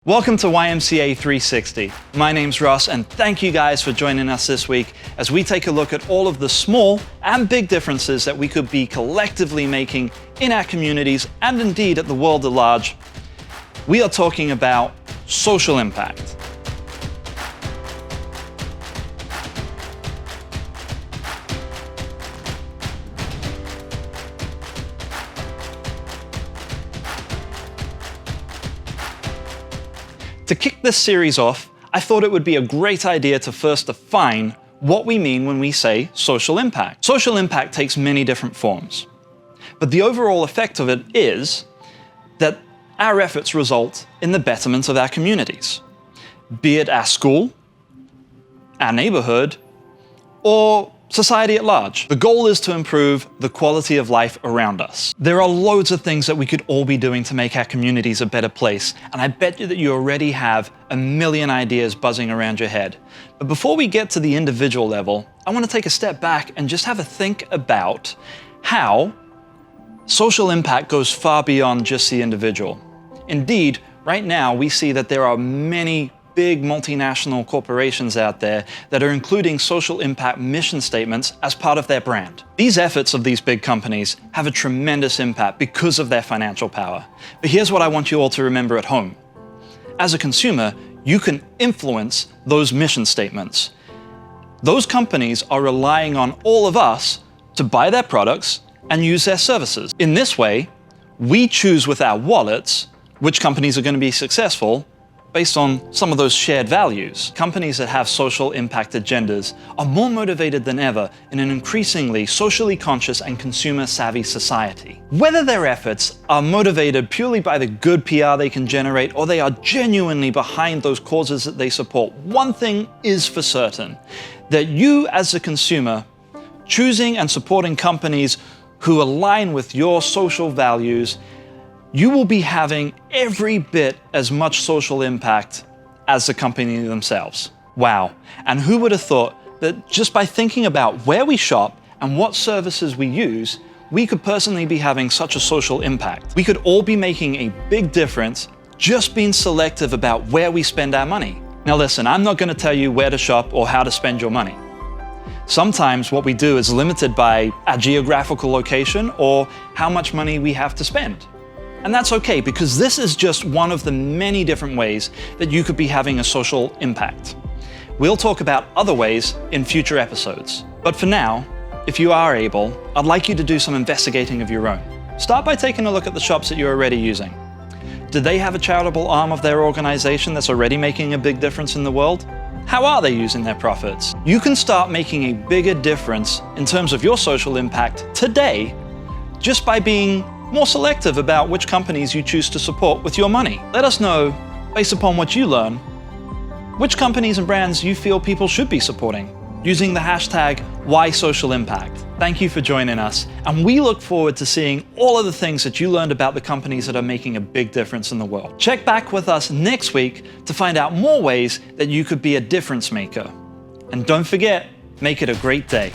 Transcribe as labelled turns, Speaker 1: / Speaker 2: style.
Speaker 1: Welcome to YMCA 360. My name's Ross, and thank you guys for joining us this week as we take a look at all of the small and big differences that we could be collectively making in our communities and indeed at the world at large. We are talking about social impact. To kick this series off, I thought it would be a great idea to first define what we mean when we say social impact. Social impact takes many different forms, but the overall effect of it is that our efforts result in the betterment of our communities, be it our school, our neighborhood, or society at large. The goal is to improve the quality of life around us. There are loads of things that we could all be doing to make our communities a better place, and I bet you that you already have a million ideas buzzing around your head. But before we get to the individual level, I want to take a step back and just have a think about how social impact goes far beyond just the individual. Indeed, right now we see that there are many big multinational corporations out there that are including social impact mission statements as part of their brand. These efforts of these big companies have a tremendous impact because of their financial power. But here's what I want you all to remember at home. As a consumer, you can influence those mission statements. Those companies are relying on all of us to buy their products and use their services. In this way, we choose with our wallets which companies are going to be successful based on some of those shared values. Companies that have social impact agendas are more motivated than ever in an increasingly socially conscious and consumer-savvy society. Whether their efforts are motivated purely by the good PR they can generate, or they are genuinely behind those causes that they support, one thing is for certain, that you as a consumer, choosing and supporting companies who align with your social values, you will be having every bit as much social impact as the company themselves. Wow. And who would have thought that just by thinking about where we shop and what services we use, we could personally be having such a social impact. We could all be making a big difference just being selective about where we spend our money. Now listen, I'm not going to tell you where to shop or how to spend your money. Sometimes what we do is limited by our geographical location or how much money we have to spend. And that's okay, because this is just one of the many different ways that you could be having a social impact. We'll talk about other ways in future episodes. But for now, if you are able, I'd like you to do some investigating of your own. Start by taking a look at the shops that you're already using. Do they have a charitable arm of their organization that's already making a big difference in the world? How are they using their profits? You can start making a bigger difference in terms of your social impact today just by being more selective about which companies you choose to support with your money. Let us know, based upon what you learn, which companies and brands you feel people should be supporting using the hashtag #WhySocialImpact. Thank you for joining us, and we look forward to seeing all of the things that you learned about the companies that are making a big difference in the world. Check back with us next week to find out more ways that you could be a difference maker. And don't forget, make it a great day.